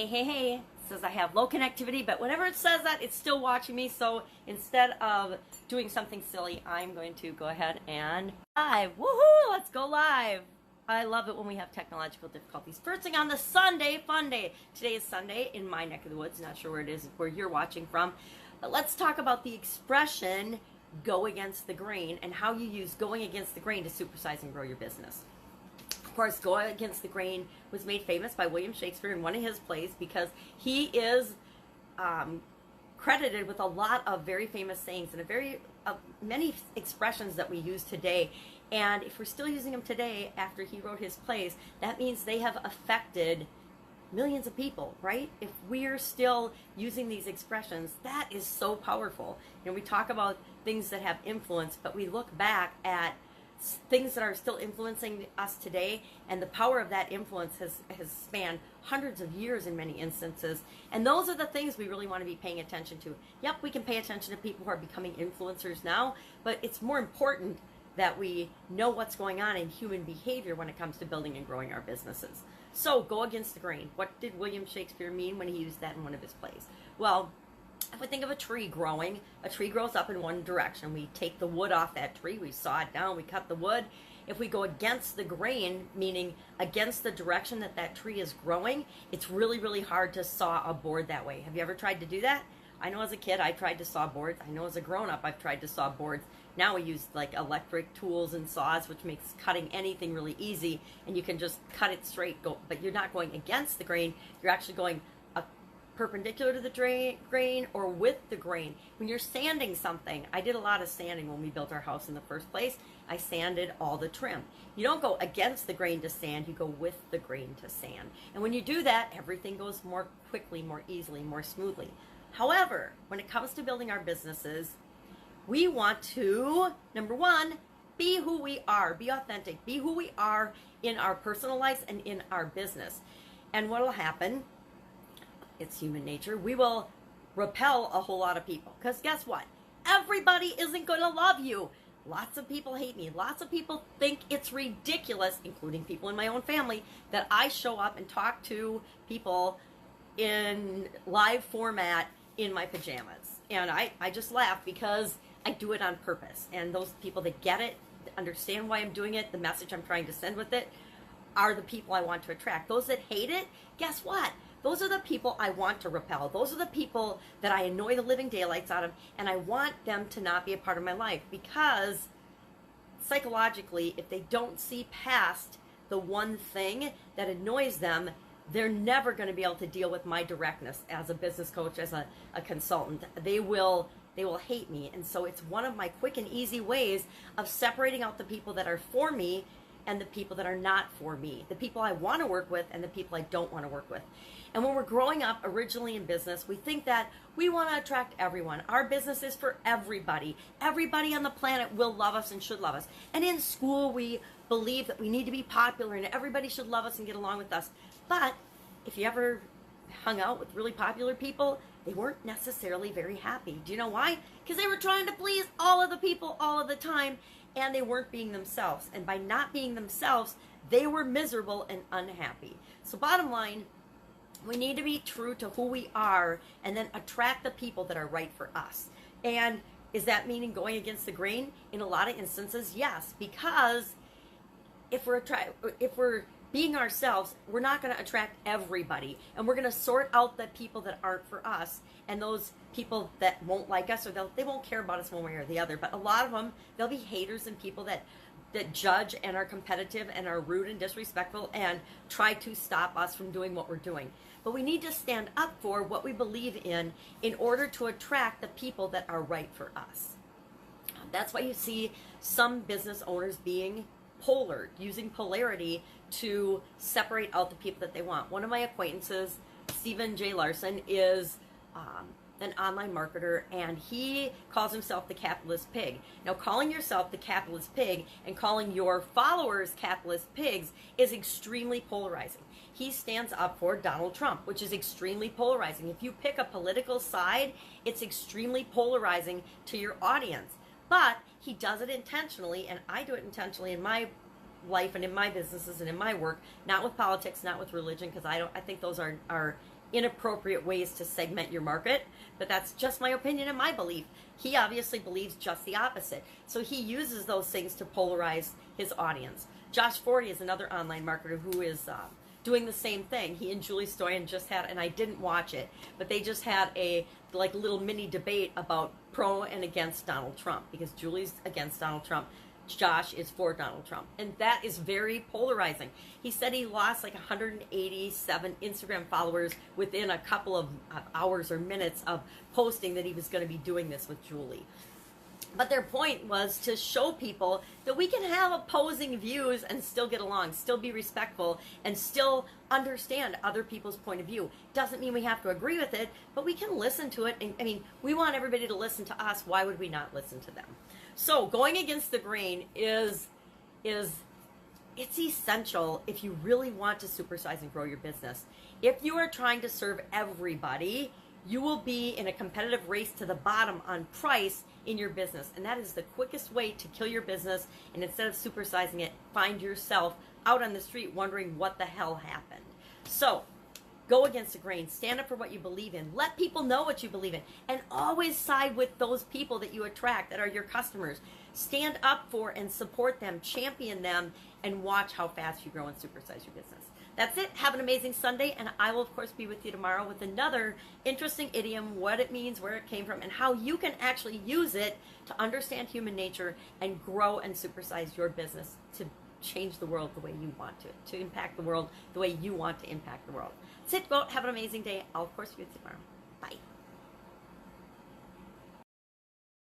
hey, it says I have low connectivity, but whenever it says that, it's still watching me. So instead of doing something silly, I'm going to go ahead and live. Woohoo! Let's go live. I love it when we have technological difficulties. First thing on the Sunday fun day. Today is Sunday in my neck of the woods. Not sure where it is, where you're watching from. But let's talk about the expression go against the grain and how you use going against the grain to supersize and grow your business. Of course, go against the grain was made famous by William Shakespeare in one of his plays because he is credited with a lot of very famous sayings and many expressions that we use today. And if we're still using them today after he wrote his plays, that means they have affected millions of people, right? If we're still using these expressions, that is so powerful. You know, we talk about things that have influence, but we look back at things that are still influencing us today, and the power of that influence has spanned hundreds of years in many instances. And those are the things we really want to be paying attention to. Yep, we can pay attention to people who are becoming influencers now, but it's more important that we know what's going on in human behavior when it comes to building and growing our businesses. So go against the grain. What did William Shakespeare mean when he used that in one of his plays? Well, if we think of a tree growing, a tree grows up in one direction. We take the wood off that tree, we saw it down, we cut the wood. If we go against the grain, meaning against the direction that that tree is growing, it's really, really hard to saw a board that way. Have you ever tried to do that? I know as a kid I tried to saw boards. I know as a grown-up I've tried to saw boards. Now we use like electric tools and saws, which makes cutting anything really easy, and you can just cut it straight, but you're not going against the grain, you're actually going perpendicular to the grain or with the grain. When you're sanding something, I did a lot of sanding when we built our house in the first place. I sanded all the trim. You don't go against the grain to sand, you go with the grain to sand. And when you do that, everything goes more quickly, more easily, more smoothly. However, when it comes to building our businesses, we want to, number one, be who we are, be authentic, be who we are in our personal lives and in our business. And what will happen, it's human nature, we will repel a whole lot of people. Because guess what? Everybody isn't going to love you. Lots of people hate me. Lots of people think it's ridiculous, including people in my own family, that I show up and talk to people in live format in my pajamas. And I just laugh because I do it on purpose. And those people that get it, understand why I'm doing it, the message I'm trying to send with it, are the people I want to attract. Those that hate it, guess what? Those are the people I want to repel. Those are the people that I annoy the living daylights out of, and I want them to not be a part of my life, because psychologically, if they don't see past the one thing that annoys them, they're never going to be able to deal with my directness as a business coach, as a consultant. They will hate me. And so it's one of my quick and easy ways of separating out the people that are for me and the people that are not for me, the people I want to work with and the people I don't want to work with. And when we're growing up originally in business, we think that we want to attract everyone. Our business is for everybody. Everybody on the planet will love us and should love us. And in school, we believe that we need to be popular and everybody should love us and get along with us. But if you ever hung out with really popular people, they weren't necessarily very happy. Do you know why? Because they were trying to please all of the people all of the time, and they weren't being themselves. And by not being themselves, they were miserable and unhappy. So bottom line, we need to be true to who we are and then attract the people that are right for us. And is that meaning going against the grain? In a lot of instances, yes, because if we're being ourselves, we're not going to attract everybody, and we're going to sort out the people that aren't for us, and those people that won't like us, or they won't care about us one way or the other. But a lot of them, they'll be haters and people that judge and are competitive and are rude and disrespectful and try to stop us from doing what we're doing. But we need to stand up for what we believe in order to attract the people that are right for us. That's why you see some business owners being polar, using polarity to separate out the people that they want. One of my acquaintances, Stephen J. Larson, is an online marketer, and he calls himself the capitalist pig. Now, calling yourself the capitalist pig and calling your followers capitalist pigs is extremely polarizing. He stands up for Donald Trump, which is extremely polarizing. If you pick a political side, it's extremely polarizing to your audience. But he does it intentionally, and I do it intentionally in my life and in my businesses and in my work, not with politics, not with religion, because I think those are inappropriate ways to segment your market, but that's just my opinion and my belief. He obviously believes just the opposite. So he uses those things to polarize his audience. Josh Forty is another online marketer who is doing the same thing. He and Julie Stoyan just had, and I didn't watch it, but they just had a like little mini debate about pro and against Donald Trump, because Julie's against Donald Trump. Josh is for Donald Trump. And that is very polarizing. He said he lost like 187 Instagram followers within a couple of hours or minutes of posting that he was going to be doing this with Julie. But their point was to show people that we can have opposing views and still get along, still be respectful, and still understand other people's point of view. Doesn't mean we have to agree with it, but we can listen to it. And I mean, we want everybody to listen to us. Why would we not listen to them? So going against the grain is it's essential if you really want to supersize and grow your business. If you are trying to serve everybody, you will be in a competitive race to the bottom on price in your business. And that is the quickest way to kill your business. And instead of supersizing it, find yourself out on the street wondering what the hell happened. So go against the grain. Stand up for what you believe in. Let people know what you believe in. And always side with those people that you attract that are your customers. Stand up for and support them, champion them, and watch how fast you grow and supersize your business. That's it. Have an amazing Sunday, and I will, of course, be with you tomorrow with another interesting idiom, what it means, where it came from, and how you can actually use it to understand human nature and grow and supersize your business to change the world the way you want to impact the world the way you want to impact the world. That's it. Go out, have an amazing day. I'll, of course, be with you tomorrow.